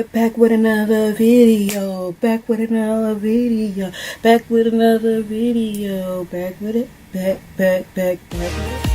Back with another video, back with another video, back with another video, back with it, back with it.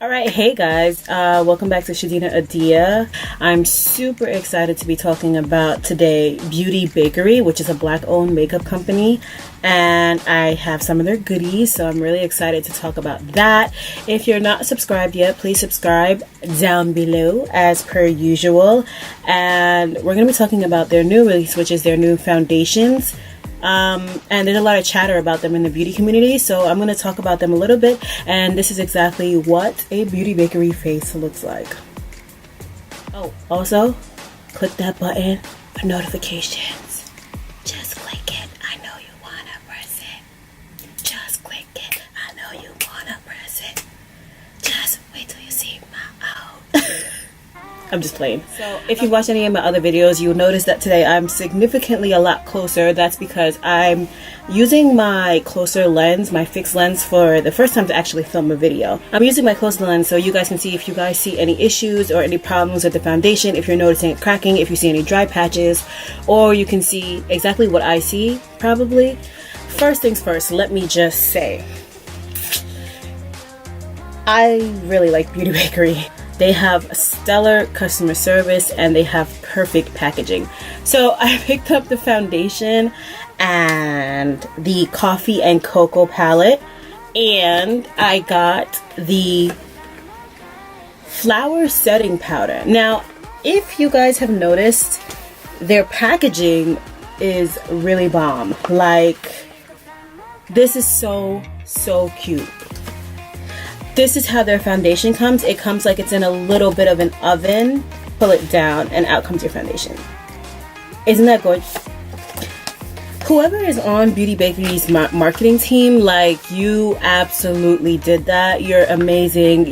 Alright, hey guys, welcome back to Shadina.Adia. I'm super excited to be talking about today Beauty Bakerie, which is a black-owned makeup company, and I have some of their goodies, so I'm really excited to talk about that. If you're not subscribed yet, please subscribe down below as per usual, and we're going to be talking about their new release, which is their new foundations. And there's a lot of chatter about them in the beauty community, so I'm going to talk about them a little bit, and this is exactly what a Beauty Bakerie face looks like. Oh, also, click that button for notifications. Just click it. I know you want to press it. Just click it. I know you want to press it. Just wait till you see my out. I'm just playing. So if you watch any of my other videos, you'll notice that today I'm significantly a lot closer. That's because I'm using my closer lens, my fixed lens, for the first time to actually film a video. I'm using my closer lens so you guys can see if you guys see any issues or any problems with the foundation, if you're noticing it cracking, if you see any dry patches, or you can see exactly what I see, probably. First things first, let me just say, I really like Beauty Bakerie. They have stellar customer service and they have perfect packaging. So I picked up the foundation and the coffee and cocoa palette, and I got the flower setting powder. Now, if you guys have noticed, their packaging is really bomb. Like, this is so cute. This is how their foundation comes. It comes like it's in a little bit of an oven. Pull it down and out comes your foundation. Isn't that gorgeous? Whoever is on Beauty Bakerie's marketing team, like, you absolutely did that. You're amazing.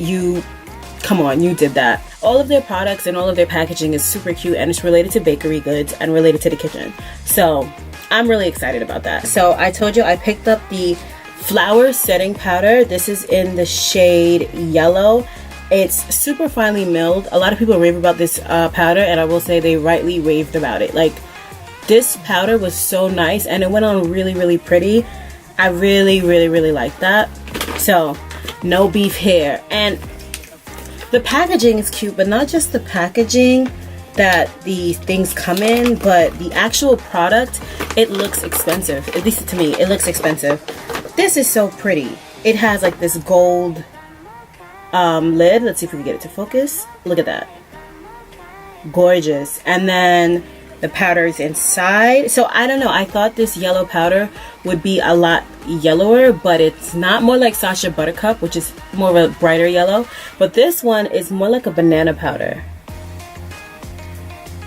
Come on, you did that. All of their products and all of their packaging is super cute, and it's related to bakery goods and related to the kitchen. So I'm really excited about that. So I told you I picked up the flower setting powder. This is in the shade yellow. It's super finely milled. A lot of people rave about this powder, and I will say they rightly raved about it. Like, this powder was so nice and it went on really pretty. I really like that. So no beef here. And the packaging is cute, but not just the packaging that these things come in, but the actual product, it looks expensive. At least to me, it looks expensive. This is so pretty. It has like this gold lid. Let's see if we can get it to focus. Look at that. Gorgeous. And then the powder is inside. So I don't know. I thought this yellow powder would be a lot yellower, but it's not. More like Sacha Buttercup, which is more of a brighter yellow. But this one is more like a banana powder.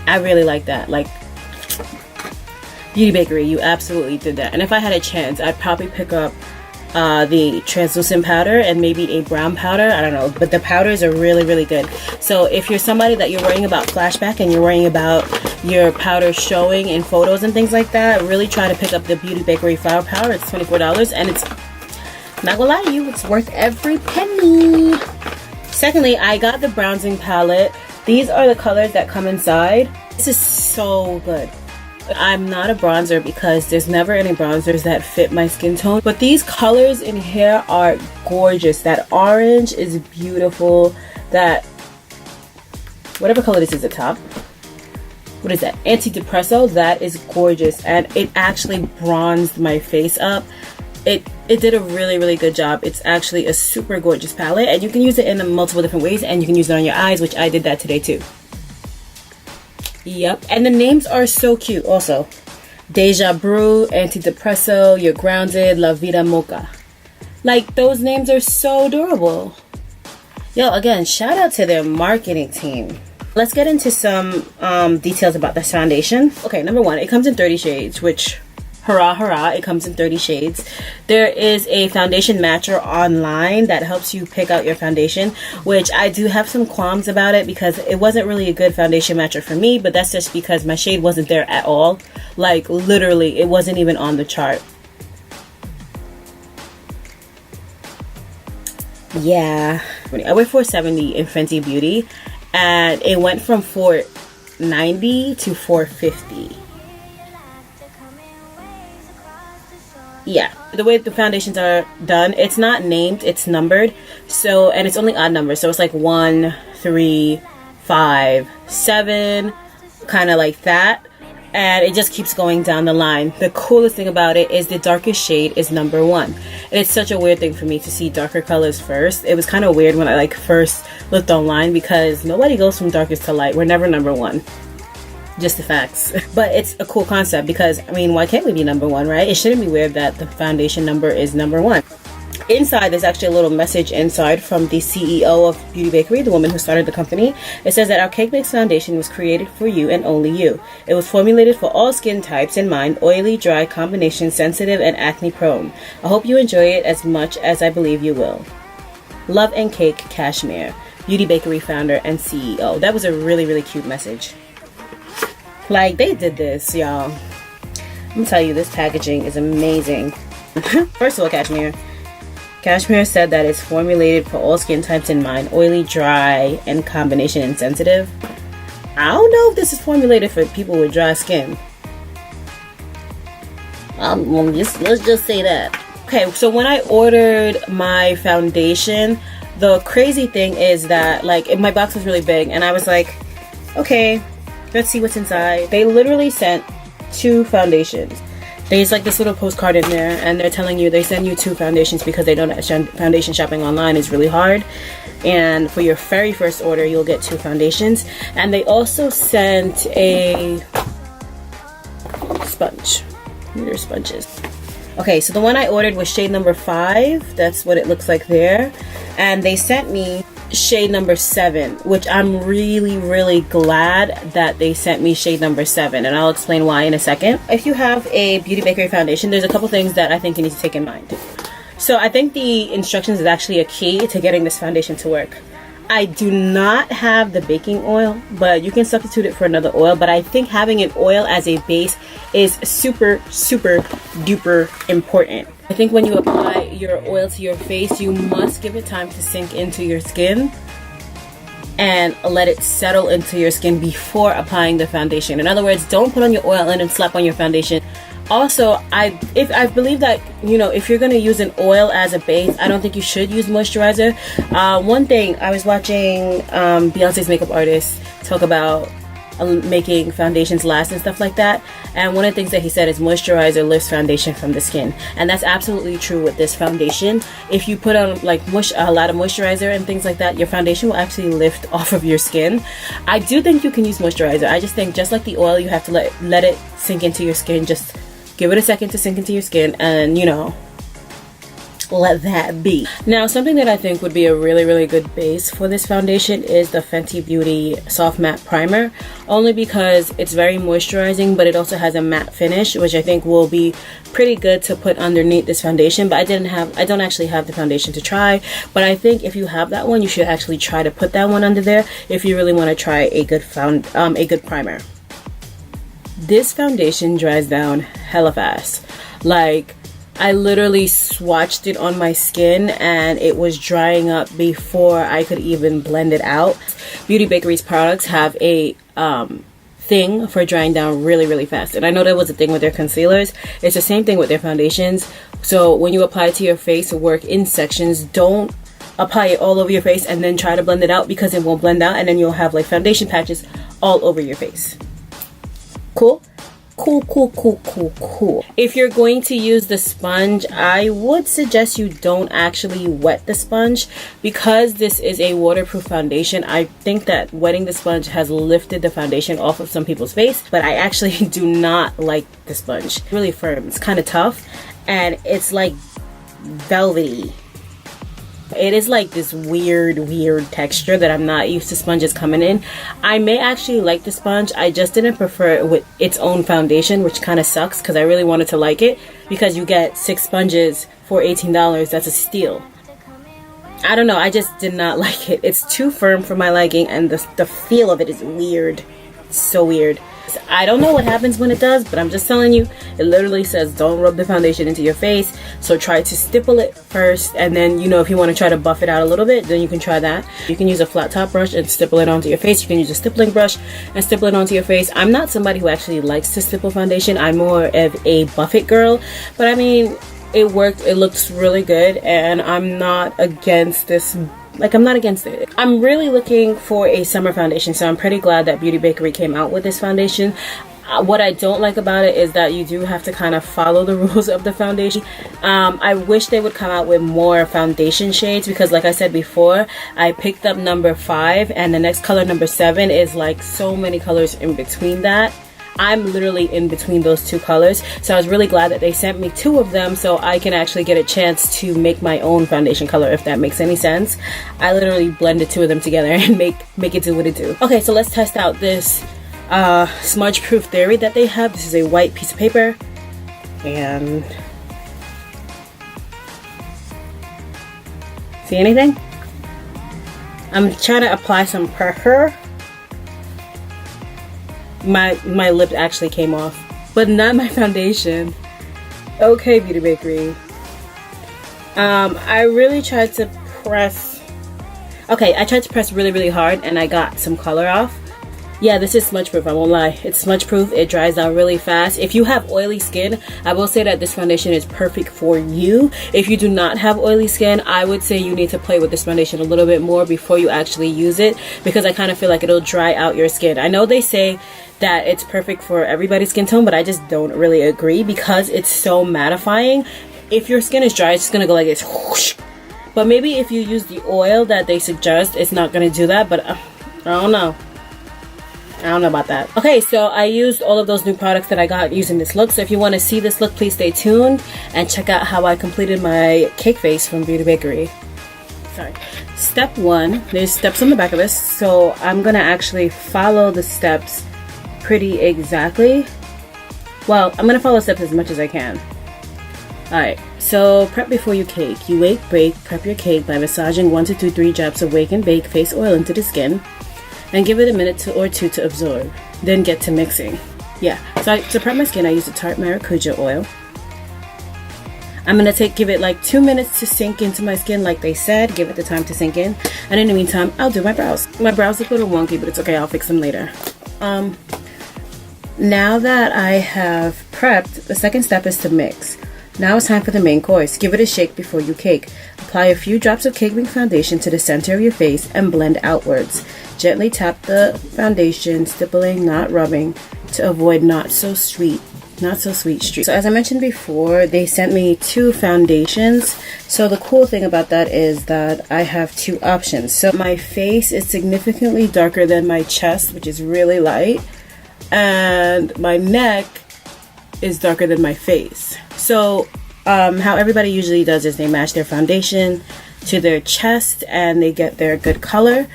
I really like that. Like, Beauty Bakerie, you absolutely did that. And if I had a chance, I'd probably pick up the translucent powder and maybe a brown powder. I don't know, but the powders are really good. So if you're somebody that you're worrying about flashback and you're worrying about your powder showing in photos and things like that, really try to pick up the Beauty Bakerie flower powder. It's $24, and it's, not gonna lie to you, it's worth every penny. Secondly, I got the bronzing palette. These are the colors that come inside. This is so good. I'm not a bronzer because there's never any bronzers that fit my skin tone, but these colors in here are gorgeous. That orange is beautiful. That whatever color this is at the top, what is that, anti-depresso, that is gorgeous, and it actually bronzed my face up. It did a really good job. It's actually a super gorgeous palette, and you can use it in multiple different ways, and you can use it on your eyes, which I did that today too. Yep, and the names are so cute also. Deja Brew, Antidepresso, You're Grounded, La Vida Mocha. Like, those names are so adorable. Yo, again, shout out to their marketing team. Let's get into some details about this foundation. Okay, number one, it comes in 30 shades, which, hurrah, it comes in 30 shades. There is a foundation matcher online that helps you pick out your foundation, which I do have some qualms about it because it wasn't really a good foundation matcher for me, but that's just because my shade wasn't there at all. Like, literally, it wasn't even on the chart. Yeah, I weigh 470 in Fenty Beauty, and it went from 490 to 450. Yeah, the way the foundations are done, it's not named, it's numbered. So, and it's only odd numbers, so it's like 1, 3, 5, 7, kind of like that, and it just keeps going down the line. The coolest thing about it is the darkest shade is number 1, and it's such a weird thing for me to see darker colors first. It was kind of weird when I like first looked online, because nobody goes from darkest to light. We're never number 1. Just the facts. But it's a cool concept, because I mean, why can't we be number 1, right? It shouldn't be weird that the foundation number is number 1. Inside, there's actually a little message inside from the CEO of Beauty Bakerie, the woman who started the company. It says that our cake mix foundation was created for you and only you. It was formulated for all skin types in mind: oily, dry, combination, sensitive, and acne prone. I hope you enjoy it as much as I believe you will. Love and Cake Cashmere, Beauty Bakerie founder and CEO. That was a really, really cute message. Like, they did this, y'all. I'm gonna tell you, this packaging is amazing. First of all, Cashmere said that it's formulated for all skin types in mind: oily, dry, and combination and sensitive. I don't know if this is formulated for people with dry skin. Let's just say that. Okay, so when I ordered my foundation, the crazy thing is that, like, my box was really big, and I was like, okay, let's see what's inside. They literally sent 2 foundations. There's like this little postcard in there, and they're telling you they send you 2 foundations because they know that foundation shopping online is really hard. And for your very first order, you'll get 2 foundations. And they also sent a sponge. They're sponges. Okay, so the one I ordered was shade number 5. That's what it looks like there. And they sent me shade number 7, which I'm really, really glad that they sent me shade number 7, and I'll explain why in a second. If you have a Beauty Bakerie foundation, there's a couple things that I think you need to take in mind. So I think the instructions is actually a key to getting this foundation to work. I do not have the baking oil, but you can substitute it for another oil. But I think having an oil as a base is super, super duper important. I think when you apply your oil to your face, you must give it time to sink into your skin and let it settle into your skin before applying the foundation. In other words, don't put on your oil and then slap on your foundation. Also, I believe that, you know, if you're going to use an oil as a base, I don't think you should use moisturizer. One thing, I was watching Beyonce's makeup artist talk about making foundations last and stuff like that, and one of the things that he said is moisturizer lifts foundation from the skin, and that's absolutely true with this foundation. If you put on like a lot of moisturizer and things like that, your foundation will actually lift off of your skin. I do think you can use moisturizer. I just think, just like the oil, you have to let it sink into your skin. Just give it a second to sink into your skin, and, you know, let that be. Now, something that I think would be a really, really good base for this foundation is the Fenty Beauty Soft Matte Primer, only because it's very moisturizing, but it also has a matte finish, which I think will be pretty good to put underneath this foundation. But I don't actually have the foundation to try, but I think if you have that one, you should actually try to put that one under there if you really want to try a good primer. This foundation dries down hella fast. Like, I literally swatched it on my skin and it was drying up before I could even blend it out. Beauty Bakerie's products have a thing for drying down really, really fast. And I know that was a thing with their concealers. It's the same thing with their foundations. So when you apply it to your face, work in sections. Don't apply it all over your face and then try to blend it out, because it won't blend out, and then you'll have like foundation patches all over your face. Cool? Cool. If you're going to use the sponge, I would suggest you don't actually wet the sponge, because this is a waterproof foundation. I think that wetting the sponge has lifted the foundation off of some people's face, but I actually do not like the sponge. It's really firm. It's kind of tough, and it's like velvety. It is like this weird texture that I'm not used to sponges coming in. I may actually like the sponge. I just didn't prefer it with its own foundation, which kind of sucks, because I really wanted to like it, because you get 6 sponges for $18. That's a steal. I don't know, I just did not like it. It's too firm for my liking, and the feel of it is weird. It's so weird. I don't know what happens when it does, but I'm just telling you, it literally says don't rub the foundation into your face. So try to stipple it first, and then, you know, if you want to try to buff it out a little bit, then you can try that. You can use a flat top brush and stipple it onto your face. You can use a stippling brush and stipple it onto your face. I'm not somebody who actually likes to stipple foundation. I'm more of a buff it girl, but I mean, it worked. It looks really good, and I'm not against this. Like, I'm not against it. I'm really looking for a summer foundation, so I'm pretty glad that Beauty Bakerie came out with this foundation. What I don't like about it is that you do have to kind of follow the rules of the foundation. I wish they would come out with more foundation shades, because like I said before, I picked up number 5 and the next color, number 7, is like so many colors in between that. I'm literally in between those 2 colors, so I was really glad that they sent me 2 of them so I can actually get a chance to make my own foundation color, if that makes any sense. I literally blended 2 of them together and make it do what it do. Okay, so let's test out this smudge proof theory that they have. This is a white piece of paper, and see anything? I'm trying to apply some pressure. My lip actually came off, but not my foundation. Okay, Beauty Bakerie. I really tried to press. Okay, I tried to press really hard and I got some color off. Yeah, this is smudge proof, I won't lie. It's smudge proof, it dries out really fast. If you have oily skin, I will say that this foundation is perfect for you. If you do not have oily skin, I would say you need to play with this foundation a little bit more before you actually use it, because I kind of feel like it'll dry out your skin. I know they say that it's perfect for everybody's skin tone, but I just don't really agree because it's so mattifying. If your skin is dry, it's just gonna go like this, whoosh. But maybe if you use the oil that they suggest, it's not gonna do that, but I don't know. I don't know about that. Okay, so I used all of those new products that I got using this look. So if you want to see this look, please stay tuned and check out how I completed my cake face from Beauty Bakerie. Sorry. Step 1, there's steps on the back of this. So I'm going to actually follow the steps pretty exactly. Well, I'm going to follow steps as much as I can. Alright, so prep before you cake. You bake, prep your cake by massaging 1 to 3 drops of wake and bake face oil into the skin, and give it a minute or 2 to absorb. Then get to mixing. Yeah, so to prep my skin, I use the Tarte Maracuja oil. I'm gonna give it like 2 minutes to sink into my skin, like they said. Give it the time to sink in. And in the meantime, I'll do my brows. My brows look a little wonky, but it's okay, I'll fix them later. Now that I have prepped, the second step is to mix. Now it's time for the main course. Give it a shake before you cake. Apply a few drops of cake mix foundation to the center of your face and blend outwards. Gently tap the foundation, stippling, not rubbing, to avoid not so sweet streaks. So as I mentioned before, they sent me 2 foundations. So the cool thing about that is that I have 2 options. So my face is significantly darker than my chest, which is really light, and my neck is darker than my face. So how everybody usually does is they match their foundation to their chest and they get their good color.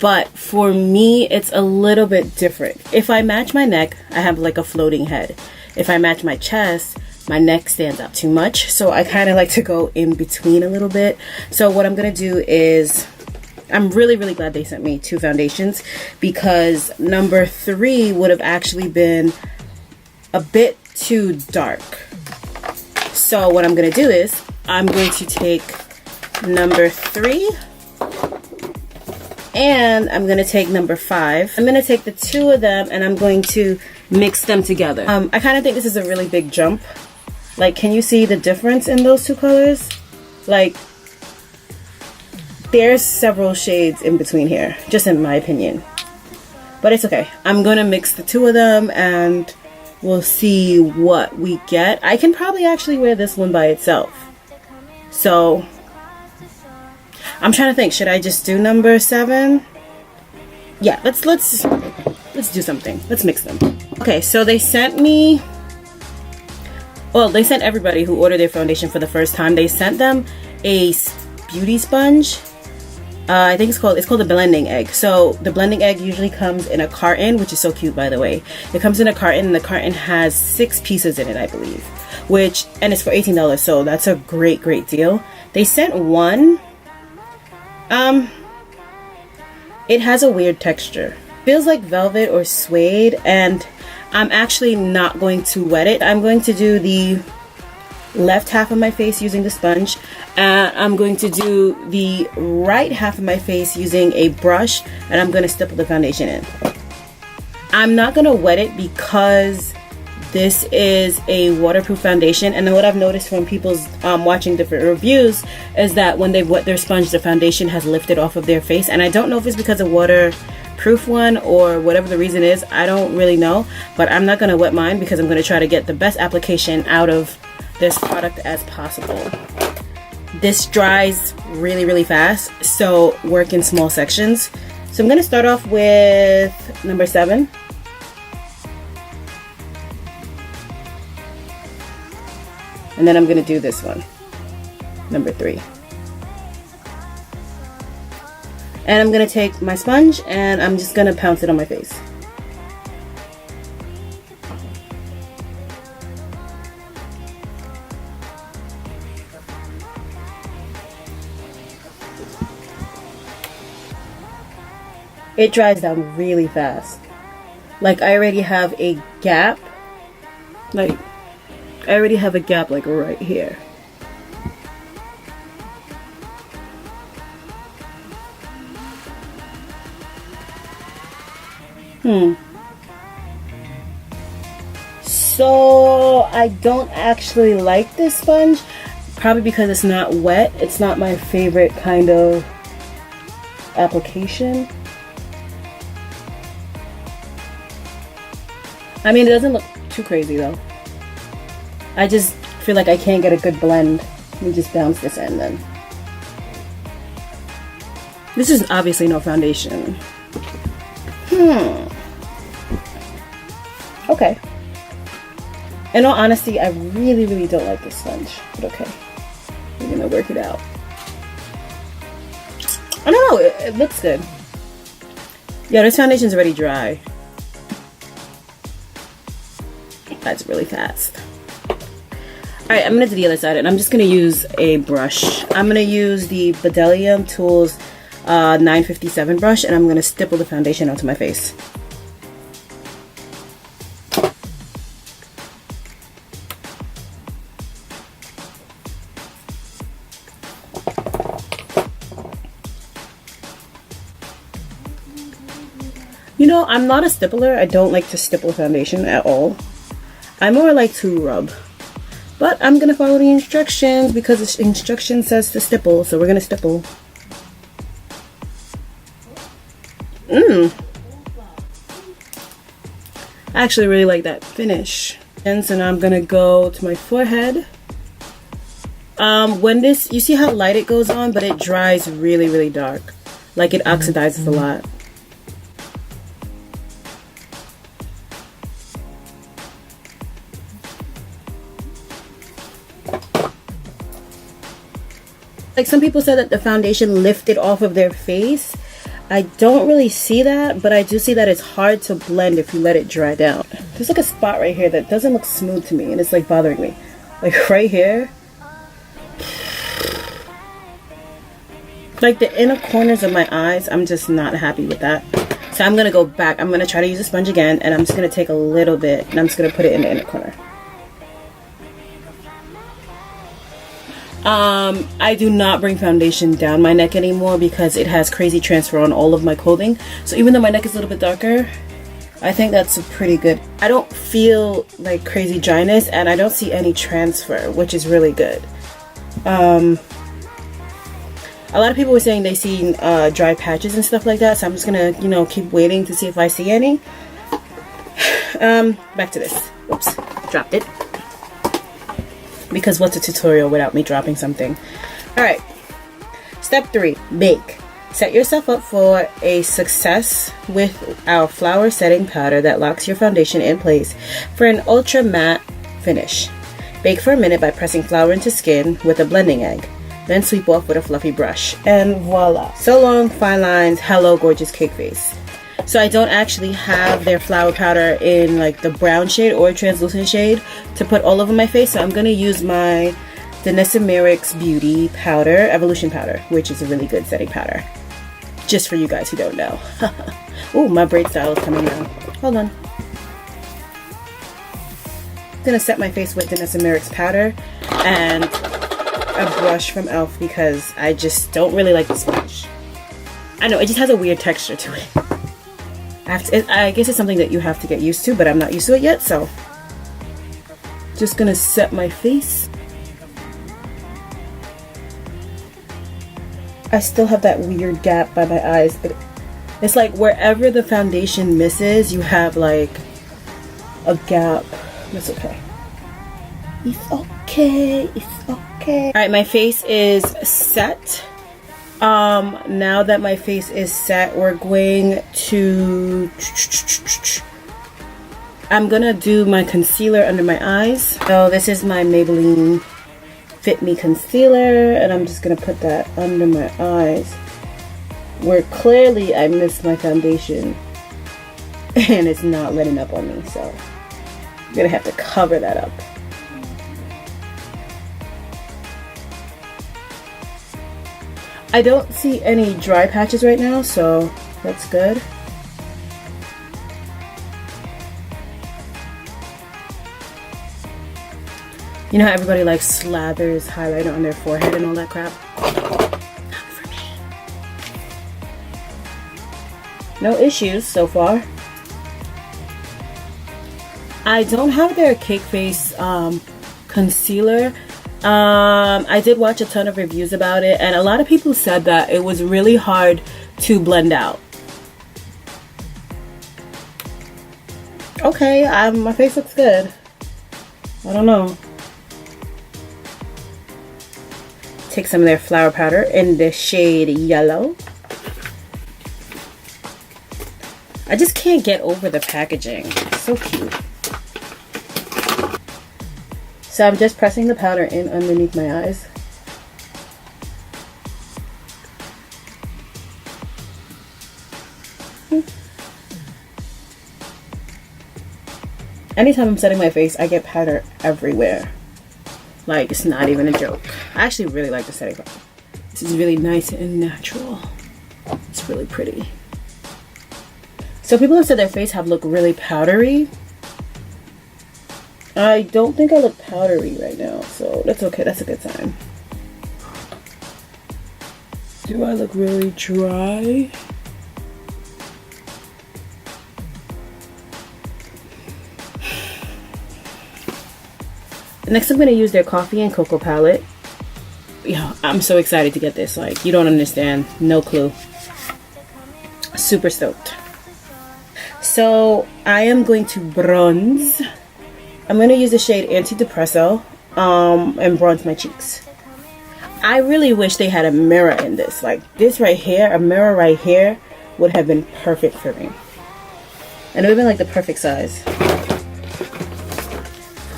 But for me, it's a little bit different. If I match my neck, I have like a floating head. If I match my chest, my neck stands out too much. So I kind of like to go in between a little bit. So what I'm going to do is, I'm really glad they sent me 2 foundations, because number 3 would have actually been a bit too dark. So what I'm going to do is, I'm going to take number 3 and I'm going to take number 5. I'm going to take the 2 of them and I'm going to mix them together. I kind of think this is a really big jump. Like, can you see the difference in those 2 colors? Like, there's several shades in between here, just in my opinion. But it's okay. I'm going to mix the 2 of them and we'll see what we get. I can probably actually wear this one by itself. So I'm trying to think, should I just do number 7? Yeah, let's do something. Let's mix them. Okay, so they sent me, well, they sent everybody who ordered their foundation for the first time, they sent them a beauty sponge. I think it's called a blending egg. So the blending egg usually comes in a carton, which is so cute, by the way. It comes in a carton and the carton has 6 pieces in it, I believe, and it's for $18, so that's a great deal. They sent 1. It has a weird texture. feels like velvet or suede, and I'm actually not going to wet it. I'm going to do the left half of my face using the sponge, and I'm going to do the right half of my face using a brush, and I'm going to stipple the foundation in. I'm not going to wet it because this is a waterproof foundation, and then what I've noticed from people's watching different reviews is that when they wet their sponge, the foundation has lifted off of their face, and I don't know if it's because of waterproof one or whatever the reason is. I don't really know, but I'm not going to wet mine because I'm going to try to get the best application out of this product as possible. This dries really, really fast, so work in small sections. So I'm going to start off with number 7. And then I'm going to do this one, number 3. And I'm going to take my sponge and I'm just going to pounce it on my face. It dries down really fast. Like I already have a gap. Like right here. So I don't actually like this sponge, probably because it's not wet. It's not my favorite kind of application. I mean, it doesn't look too crazy though. I just feel like I can't get a good blend. Let me just bounce this in then. This is obviously no foundation. Okay. In all honesty, I really, really don't like this sponge, but okay. We're gonna work it out. I don't know, it looks good. Yeah, this foundation's already dry. That's really fast. Alright, I'm gonna do the other side, and I'm just gonna use a brush. I'm gonna use the Bedelium Tools 957 brush, and I'm gonna stipple the foundation onto my face. You know, I'm not a stippler. I don't like to stipple foundation at all. I more like to rub. But I'm going to follow the instructions because the instruction says to stipple, so we're going to stipple. I actually really like that finish. And so now I'm going to go to my forehead. When this, you see how light it goes on, but it dries really, really dark. Like it oxidizes a lot. Like some people said that the foundation lifted off of their face. I don't really see that, but I do see that it's hard to blend if you let it dry down. There's like a spot right here that doesn't look smooth to me, and it's like bothering me. Like right here. Like the inner corners of my eyes, I'm just not happy with that. So I'm gonna go back. I'm gonna try to use a sponge again, and I'm just gonna take a little bit and I'm just gonna put it in the inner corner. I do not bring foundation down my neck anymore because it has crazy transfer on all of my clothing. So even though my neck is a little bit darker, I think that's pretty good. I don't feel like crazy dryness, and I don't see any transfer, which is really good. A lot of people were saying they see dry patches and stuff like that, so I'm just gonna, you know, keep waiting to see if I see any. Back to this. Oops, dropped it. Because what's a tutorial without me dropping something? Alright, step 3, bake. Set yourself up for a success with our flour setting powder that locks your foundation in place for an ultra matte finish. Bake for a minute by pressing flour into skin with a blending egg. Then sweep off with a fluffy brush. And voila. So long, fine lines, hello gorgeous cake face. So I don't actually have their flour powder in like the brown shade or translucent shade to put all over my face. So I'm going to use my Danessa Myriks Beauty powder, Evolution powder, which is a really good setting powder. Just for you guys who don't know. Ooh, my braid style is coming now. Hold on. I'm gonna set my face with Danessa Myriks powder and a brush from e.l.f. because I just don't really like the sponge. I know, it just has a weird texture to it. I guess it's something that you have to get used to, but I'm not used to it yet, so. Just gonna set my face. I still have that weird gap by my eyes, but it's like wherever the foundation misses, you have like a gap. That's okay. It's okay. It's okay. All right, my face is set. Now that my face is set, we're going to... I'm gonna do my concealer under my eyes. So this is my Maybelline Fit Me concealer, and I'm just gonna put that under my eyes where clearly I missed my foundation and it's not letting up on me, so I'm gonna have to cover that up. I don't see any dry patches right now, so that's good. You know how everybody like slathers highlighter on their forehead and all that crap? Not for me. No issues so far. I don't have their Cake Face concealer. I did watch a ton of reviews about it, and a lot of people said that it was really hard to blend out. Okay, my face looks good. I don't know. Take some of their flower powder in the shade Yellow. I just can't get over the packaging. It's so cute. So I'm just pressing the powder in underneath my eyes. Anytime I'm setting my face, I get powder everywhere. Like, it's not even a joke. I actually really like the setting powder. This is really nice and natural. It's really pretty. So people have said their face have looked really powdery. I don't think I look powdery right now, so that's okay. That's a good sign. Do I look really dry? Next, I'm going to use their Coffee and Cocoa palette. Yeah, I'm so excited to get this. Like, you don't understand. No clue. Super stoked. So, I am going to bronze. I'm going to use the shade Antidepresso and bronze my cheeks. I really wish they had a mirror in this. Like, this right here, a mirror right here would have been perfect for me. And it would have been like the perfect size.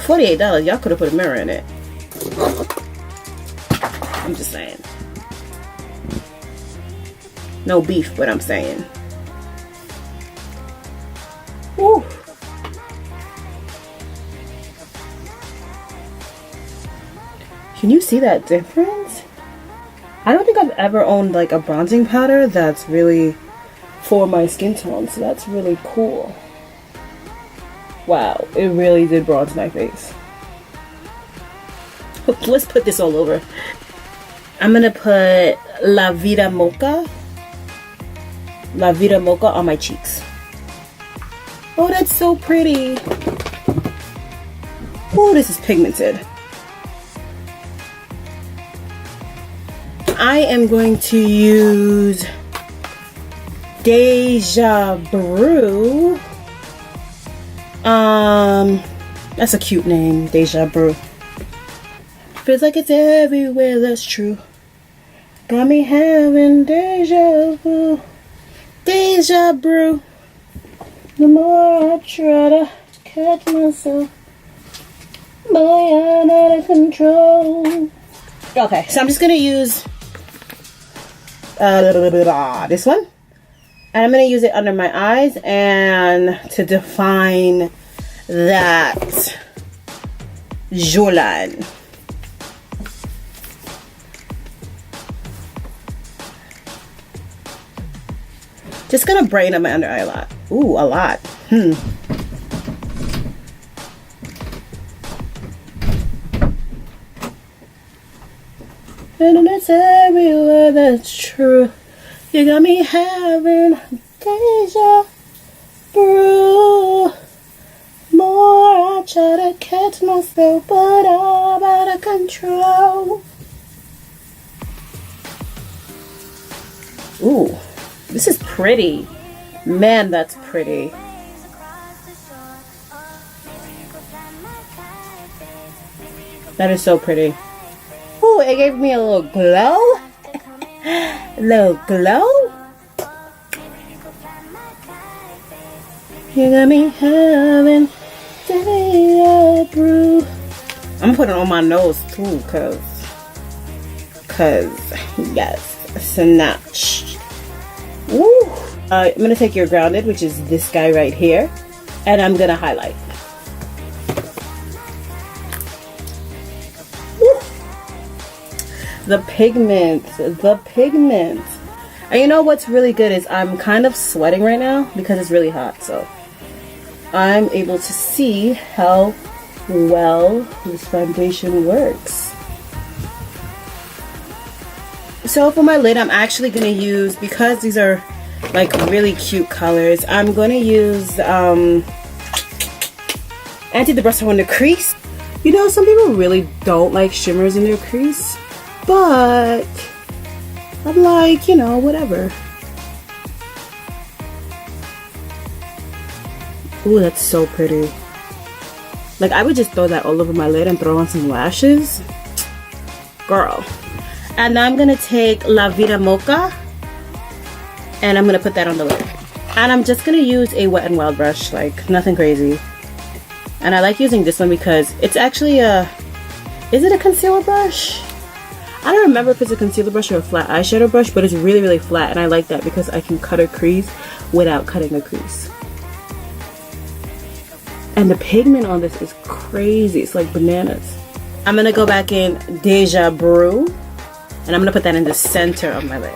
$48, y'all could have put a mirror in it. I'm just saying. No beef, but I'm saying. Woo. Can you see that difference? I don't think I've ever owned like a bronzing powder that's really for my skin tone, so that's really cool. Wow, it really did bronze my face. Let's put this all over. I'm gonna put La Vida Mocha on my cheeks. Oh, that's so pretty. Oh, this is pigmented. I am going to use Deja Brew. That's a cute name, Deja Brew. Feels like it's everywhere, that's true. Got me having deja vu. Deja Brew. The more I try to catch myself, boy, I'm out of control. Okay, so I'm just gonna use this one, and I'm gonna use it under my eyes and to define that jawline. Just gonna brighten up my under eye a lot. Ooh, a lot. And it's everywhere, that's true. You got me having deja vu. More I try to catch myself, but I'm out of control. Ooh, this is pretty. Man, that's pretty. That is so pretty. Ooh, it gave me a little glow. A little glow. You got me having deja vu. I'm gonna put it on my nose too, cause yes, snatch. Woo! I'm gonna take your grounded, which is this guy right here, and I'm gonna highlight. Woo! The pigment. And you know what's really good is I'm kind of sweating right now because it's really hot, so I'm able to see how well this foundation works. So for my lid, I'm actually going to use, because these are like really cute colors, I'm going to use anti-depressant on the crease. You know, some people really don't like shimmers in their crease, but I'm like, you know, whatever. Ooh, that's so pretty. Like, I would just throw that all over my lid and throw on some lashes. Girl. And now I'm going to take La Vida Mocha, and I'm going to put that on the lid. And I'm just going to use a Wet n Wild brush, like nothing crazy. And I like using this one because it's actually a, is it a concealer brush? I don't remember if it's a concealer brush or a flat eyeshadow brush, but it's really, really flat, and I like that because I can cut a crease without cutting a crease. And the pigment on this is crazy. It's like bananas. I'm going to go back in Deja Brew, and I'm going to put that in the center of my lid.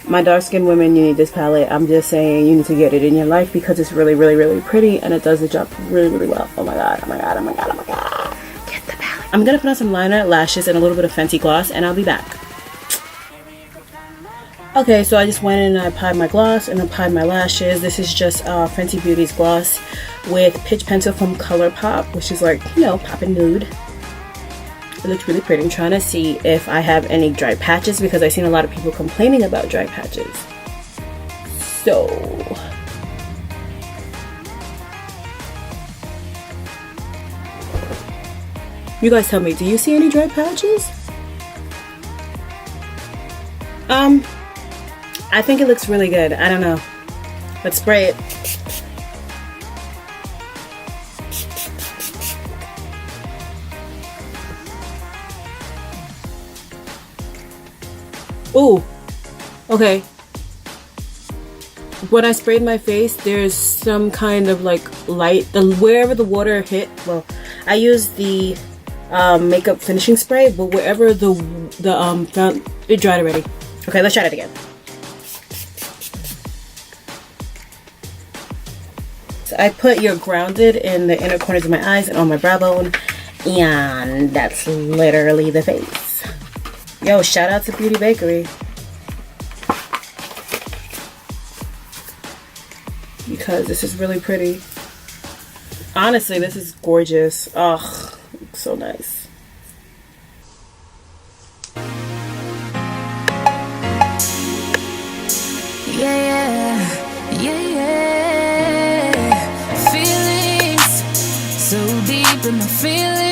My dark skinned women, you need this palette. I'm just saying you need to get it in your life because it's really, really, really pretty, and it does the job really, really well. Oh my god, oh my god, oh my god, oh my god. Get the palette. I'm going to put on some liner, lashes, and a little bit of Fenty gloss, and I'll be back. Okay, so I just went in and I applied my gloss and applied my lashes. This is just Fenty Beauty's gloss with Pitch Pencil from ColourPop, which is like, you know, pop and nude. It looks really pretty. I'm trying to see if I have any dry patches because I've seen a lot of people complaining about dry patches. So, you guys tell me, do you see any dry patches? I think it looks really good. I don't know. Let's spray it. Ooh. Okay. When I sprayed my face, there's some kind of like light. Wherever the water hit, well, I used the makeup finishing spray, but wherever it dried already. Okay, let's try that again. So I put your grounded in the inner corners of my eyes and on my brow bone, and that's literally the face. Yo, shout out to Beauty Bakerie. Because this is really pretty. Honestly, this is gorgeous. Ugh, so nice. Feelings so deep in my feelings.